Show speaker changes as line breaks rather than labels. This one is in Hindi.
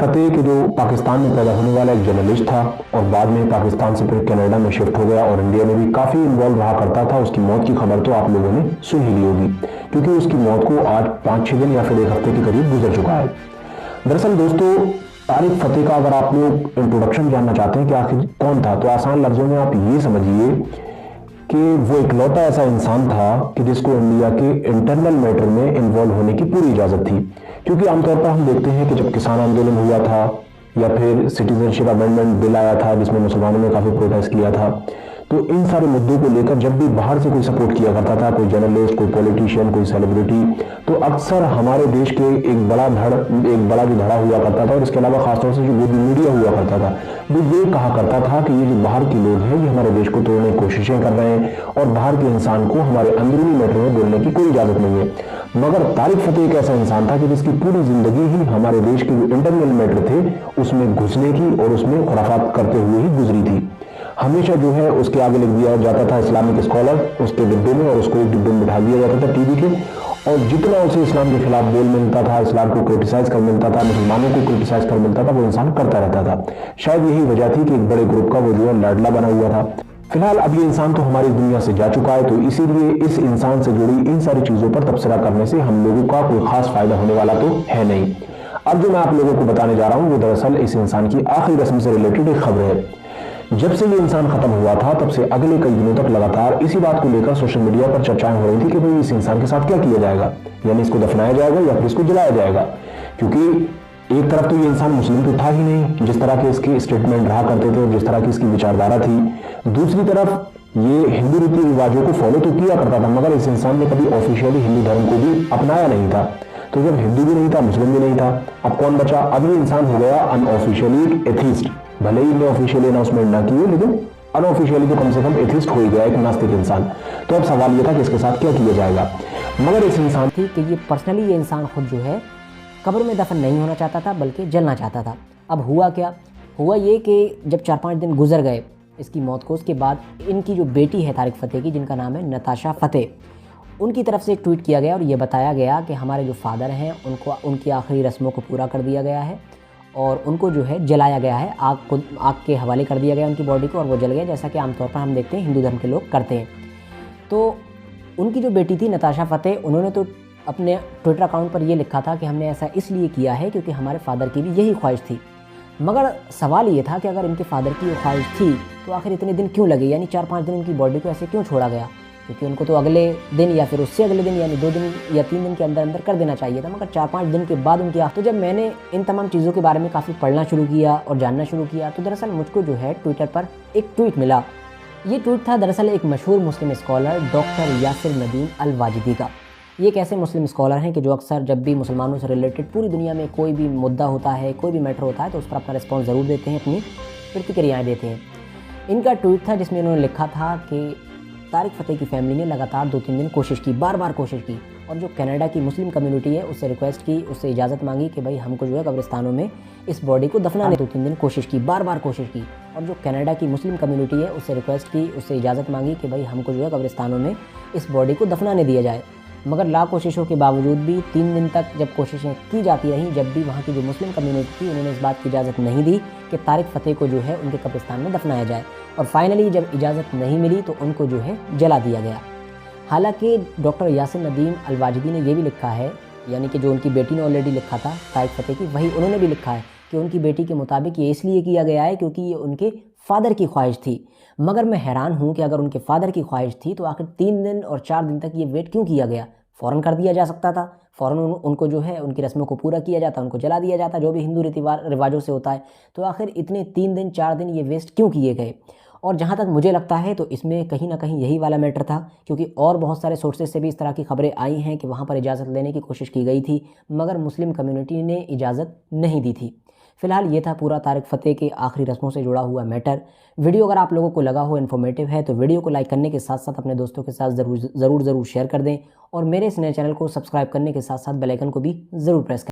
फतेह के जो पाकिस्तान में पैदा होने वाला एक जर्नलिस्ट था और बाद में पाकिस्तान से फिर कनाडा में शिफ्ट हो गया और इंडिया में भी काफ़ी इन्वॉल्व रहा करता था। उसकी मौत की खबर तो आप लोगों ने सुन ही ली होगी, क्योंकि उसकी मौत को आज 5-6 दिन या फिर एक हफ्ते के करीब गुजर चुका है। दरअसल दोस्तों, तारिक फतेह का अगर आप लोग इंट्रोडक्शन जानना चाहते हैं कि आखिर कौन था, तो आसान लफ्जों में आप ये समझिए कि वो इकलौता ऐसा इंसान था कि जिसको इंडिया के इंटरनल मैटर में इन्वॉल्व होने की पूरी इजाज़त थी। क्योंकि आमतौर पर हम देखते हैं कि जब किसान आंदोलन हुआ था या फिर सिटीजनशिप अमेंडमेंट बिल आया था जिसमें मुसलमानों ने काफ़ी प्रोटेस्ट किया था, तो इन सारे मुद्दों को लेकर जब भी बाहर से कोई सपोर्ट किया करता था, कोई जर्नलिस्ट, कोई पॉलिटिशियन, कोई सेलिब्रिटी, तो अक्सर हमारे देश के एक बड़ा जो धड़ा हुआ करता था और इसके अलावा खासतौर से जो मीडिया हुआ करता था, वो ये कहा करता था कि ये जो बाहर के लोग हैं ये हमारे देश को तोड़ने की कोशिशें कर रहे हैं और बाहर के इंसान को हमारे अंदरूनी मैटर में बोलने की कोई इजाजत नहीं है। मगर तारिक फतेह एक ऐसा इंसान था कि जिसकी पूरी जिंदगी ही हमारे देश के जो इंटरनल मैटर थे उसमें घुसने की और उसमें खुराफात करते हुए ही गुजरी थी। हमेशा जो है उसके आगे लिख दिया जाता था इस्लामिक स्कॉलर उसके डिब्बे में, और उसको एक डिब्बे में बिठा दिया जाता था टीवी के, और जितना उसे इस्लाम के खिलाफ बोल मिलता था, इस्लाम को क्रिटिसाइज कर मिलता था, मुसलमानों को क्रिटिसाइज कर मिलता था, वो इंसान करता रहता था। शायद यही वजह थी कि एक बड़े ग्रुप का वो जो है लाडला बना हुआ था। फिलहाल अब ये इंसान तो हमारी दुनिया से जा चुका है, तो इसीलिए इस इंसान से जुड़ी इन सारी चीजों पर तबसरा करने से हम लोगों का कोई खास फायदा होने वाला तो है नहीं। अब जो मैं आप लोगों को बताने जा रहा हूं वो दरअसल इस इंसान की आखिरी रस्म से रिलेटेड एक खबर है। जब से ये इंसान खत्म हुआ था तब से अगले कई दिनों तक लगातार इसी बात को लेकर सोशल मीडिया पर चर्चाएं हो रही थी कि भाई इस इंसान के साथ क्या किया जाएगा, यानी इसको दफनाया जाएगा या फिर इसको जलाया जाएगा। क्योंकि एक तरफ तो ये इंसान मुस्लिम तो था ही नहीं, जिस तरह के इसके स्टेटमेंट रहा करते थे और जिस तरह की इसकी विचारधारा थी, दूसरी तरफ ये हिंदू रीति रिवाजों को फॉलो तो किया करता था, मगर इस इंसान ने कभी ऑफिशियली हिंदू धर्म को भी अपनाया नहीं था। तो जब हिंदू भी नहीं था, मुस्लिम भी नहीं था, अब कौन बचा? अब ये इंसान हो गया अनऑफिशियली एथिस्ट। भले ही ऑफिशियली अनाउंसमेंट ना की हो, लेकिन अनऑफिशियली तो कम से कम एथिस्ट हो ही गया, एक नास्तिक इंसान। तो अब सवाल ये था कि इसके साथ क्या किया जाएगा। मगर इस इंसान
थी कि ये पर्सनली ये इंसान खुद जो है कब्र में दफन नहीं होना चाहता था, बल्कि जलना चाहता था। अब हुआ क्या? हुआ ये कि जब 4-5 दिन गुजर गए इसकी मौत को, उसके बाद इनकी जो बेटी है तारिक फतेह की, जिनका नाम है नताशा फतेह, उनकी तरफ से एक ट्वीट किया गया और ये बताया गया कि हमारे जो फादर हैं उनको उनकी आखिरी रस्मों को पूरा कर दिया गया है और उनको जो है जलाया गया है, आग के हवाले कर दिया गया उनकी बॉडी को, और वो जल गए, जैसा कि आमतौर पर हम देखते हैं हिंदू धर्म के लोग करते हैं। तो उनकी जो बेटी थी नताशा फतेह, उन्होंने तो अपने ट्विटर अकाउंट पर ये लिखा था कि हमने ऐसा इसलिए किया है क्योंकि हमारे फादर की भी यही ख्वाहिश थी। मगर सवाल ये था कि अगर इनके फादर की ये ख्वाहिश थी तो आखिर इतने दिन क्यों लगे, यानी 4-5 दिन उनकी बॉडी को ऐसे क्यों छोड़ा गया? क्योंकि उनको तो अगले दिन या फिर उससे अगले दिन, यानी 2 दिन या 3 दिन के अंदर अंदर कर देना चाहिए था, मगर 4-5 दिन के बाद उनकी तो जब मैंने इन तमाम चीज़ों के बारे में काफ़ी पढ़ना शुरू किया और जानना शुरू किया, तो दरअसल मुझको जो है ट्विटर पर एक ट्वीट मिला। ये ट्वीट था दरअसल एक मशहूर मुस्लिम स्कॉलर डॉक्टर यासिर नदीम अल वाजिदी का। ये एक ऐसे मुस्लिम स्कॉलर हैं कि जो अक्सर जब भी मुसलमानों से रिलेटेड पूरी दुनिया में कोई भी मुद्दा होता है, कोई भी मैटर होता है, तो उस पर अपना रिस्पॉन्स ज़रूर देते हैं, अपनी प्रतिक्रियाएँ देते हैं। इनका ट्वीट था जिसमें इन्होंने लिखा था कि तारिक फतेह की फैमिली ने लगातार 2-3 दिन कोशिश की, बार कोशिश की, और जो कनाडा की मुस्लिम कम्युनिटी है उससे रिक्वेस्ट की, उससे इजाज़त मांगी कि भाई हमको जो है कब्रिस्तानों में इस बॉडी को दफनाने। 2-3 दिन कोशिश की, बार कोशिश की, और जो कनाडा की मुस्लिम कम्युनिटी है उससे रिक्वेस्ट की, उससे इजाज़त मांगी कि भाई हमको जो है कब्रिस्तानों में इस बॉडी को दफनाने दिया जाए। मगर लाख कोशिशों के बावजूद भी 3 दिन तक जब कोशिशें की जाती रहीं, जब भी वहाँ की जो मुस्लिम कम्युनिटी थी उन्होंने इस बात की इजाज़त नहीं दी कि तारिक फतेह को जो है उनके कब्रिस्तान में दफनाया जाए, और फाइनली जब इजाज़त नहीं मिली तो उनको जो है जला दिया गया। हालांकि डॉक्टर यासिर नदीम अल वाजिदी ने ये भी लिखा है, यानी कि जो उनकी बेटी ने ऑलरेडी लिखा था तारिक फतेह की, वही उन्होंने भी लिखा है कि उनकी बेटी के मुताबिक ये इसलिए किया गया है क्योंकि ये उनके फादर की ख्वाहिश थी। मगर मैं हैरान हूँ कि अगर उनके फादर की ख्वाहिश थी तो आखिर 3 दिन और 4 दिन तक ये वेट क्यों किया गया? फ़ौरन कर दिया जा सकता था, फ़ौरन उनको जो है उनकी रस्मों को पूरा किया जाता, उनको जला दिया जाता, जो भी हिंदू रीति रिवाजों से होता है। तो आखिर इतने 3 दिन 4 दिन ये वेस्ट क्यों किए गए? और जहाँ तक मुझे लगता है तो इसमें कहीं ना कहीं यही वाला मैटर था, क्योंकि और बहुत सारे सोर्सेज से भी इस तरह की खबरें आई हैं कि वहाँ पर इजाज़त लेने की कोशिश की गई थी, मगर मुस्लिम कम्युनिटी ने इजाज़त नहीं दी थी। फिलहाल ये था पूरा तारिक फतेह के आखिरी रस्मों से जुड़ा हुआ मैटर। वीडियो अगर आप लोगों को लगा हो इन्फॉर्मेटिव है तो वीडियो को लाइक करने के साथ साथ अपने दोस्तों के साथ ज़रूर शेयर कर दें, और मेरे इस नए चैनल को सब्सक्राइब करने के साथ साथ बेल आइकन को भी ज़रूर प्रेस करें।